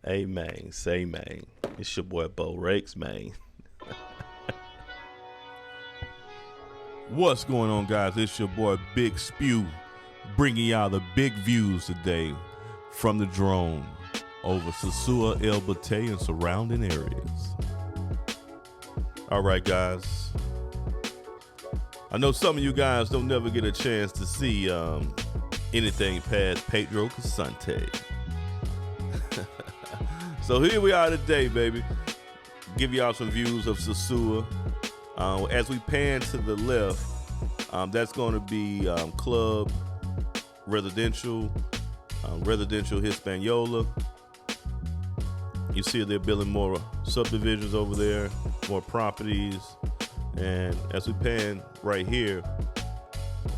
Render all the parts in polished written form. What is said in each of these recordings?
Hey man, say man. It's your boy Beau Rakes, man. What's going on, guys? It's your boy Big Spew, bringing y'all the big views today from the drone over Sosua, Batey, and surrounding areas. All right, guys. I know some of you guys don't never get a chance to see anything past Pedro Casante. So here we are today, baby. Give y'all some views of Sosua. As we pan to the left, that's going to be club, residential Hispaniola. You see they're building more subdivisions over there, more properties. And as we pan right here,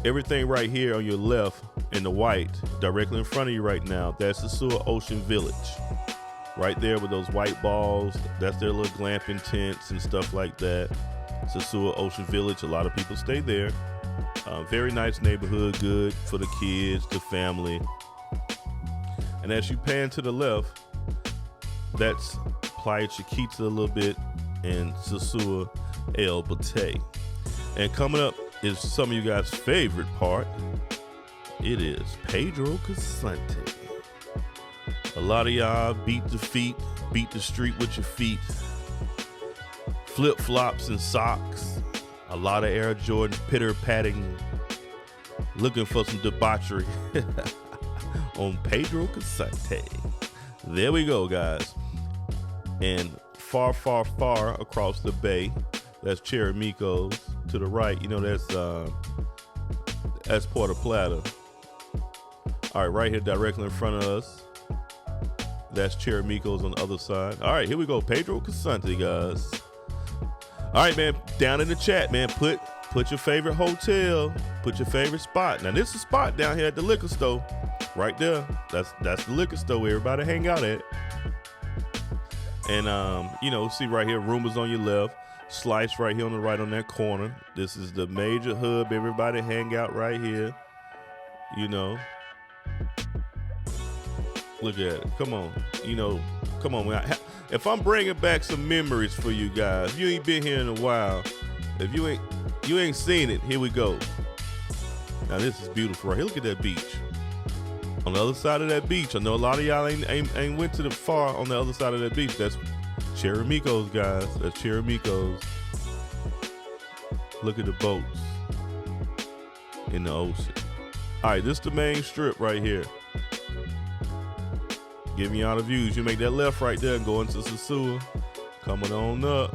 everything right here on your left in the white, directly in front of you right now, that's Sosua Ocean Village. Right there with those white balls, that's their little glamping tents and stuff like that. Sosua Ocean Village, a lot of people stay there. Very nice neighborhood, good for the kids, the family. And as you pan to the left, that's Playa Chiquita a little bit and Sosua El Batey. And coming up is some of you guys' favorite part. It is Pedro Casante. A lot of y'all beat the street with your feet. Flip-flops and socks. A lot of Air Jordan pitter-patting. Looking for some debauchery on Pedro Casante. There we go, guys. And far, far, far across the bay, that's Cheramico's. To the right, you know, that's Puerto Plata. All right, right here directly in front of us, that's Cheramico's on the other side. All right, here we go, Pedro Casante, guys. All right, man, down in the chat, man, put your favorite hotel, put your favorite spot. Now, this is a spot down here at the liquor store, right there. That's the liquor store where everybody hang out at. And, you know, see right here, Rumors on your left. Slice right here on the right on that corner. This is the major hub. Everybody hang out right here. You know. Look at it. Come on. You know, come on. If I'm bringing back some memories for you guys, you ain't been here in a while. If you ain't seen it, here we go. Now this is beautiful right here. Look at that beach. On the other side of that beach, I know a lot of y'all ain't went to the far on the other side of that beach. That's Cheramico's, guys. That's Cheramico's. Look at the boats in the ocean. All right, this is the main strip right here. Giving y'all the views. You make that left right there and go into Sosua. Coming on up.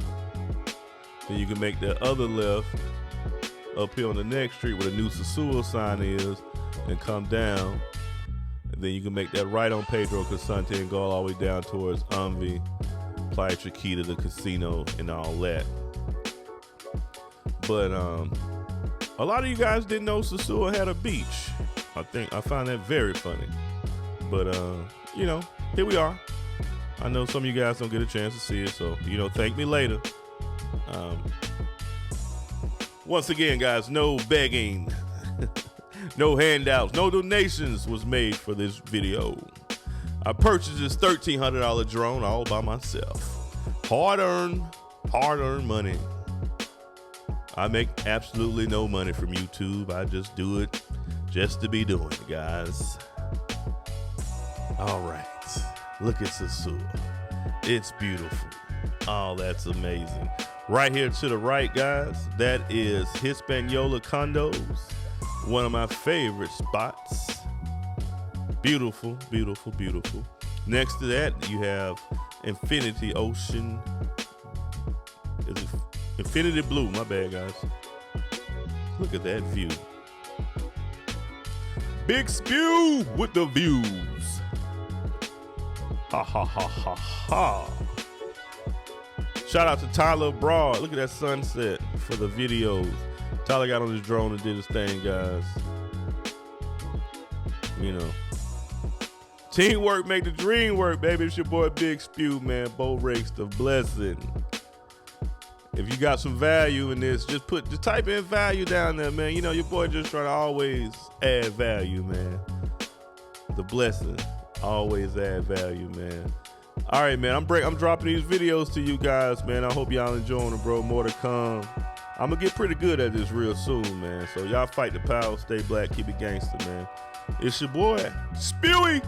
Then you can make that other left up here on the next street where the new Sosua sign is and come down. And then you can make that right on Pedro Casante and go all the way down towards Umvi, Playa Chiquita, the casino, and all that. But a lot of you guys didn't know Sosua had a beach. I find that very funny. But you know, here we are. I know some of you guys don't get a chance to see it, so you know, thank me later. Once again, guys, no begging, no handouts, no donations was made for this video. I purchased this $1,300 drone all by myself. Hard-earned money. I make absolutely no money from YouTube. I just do it just to be doing it, guys. All right, look at Sosua. It's beautiful. Oh, that's amazing. Right here to the right, guys, that is Hispaniola Condos. One of my favorite spots. Beautiful, beautiful, beautiful. Next to that, you have Infinity Ocean. Is it Infinity Blue? My bad, guys. Look at that view. Big Spew with the views. Ha ha ha ha ha. Shout out to Tyler Broad. Look at that sunset for the videos. Tyler got on his drone and did his thing, guys. You know. Teamwork make the dream work, baby. It's your boy Big Spew, man. Beau Rakes, the blessing. If you got some value in this, just type in value down there, man. You know, your boy just trying to always add value, man. The blessing. Always add value, man. All right, man. I'm dropping these videos to you guys, man. I hope y'all enjoying them, bro. More to come. I'm gonna get pretty good at this real soon, man. So y'all fight the power, stay black, keep it gangster, man. It's your boy, Spewy.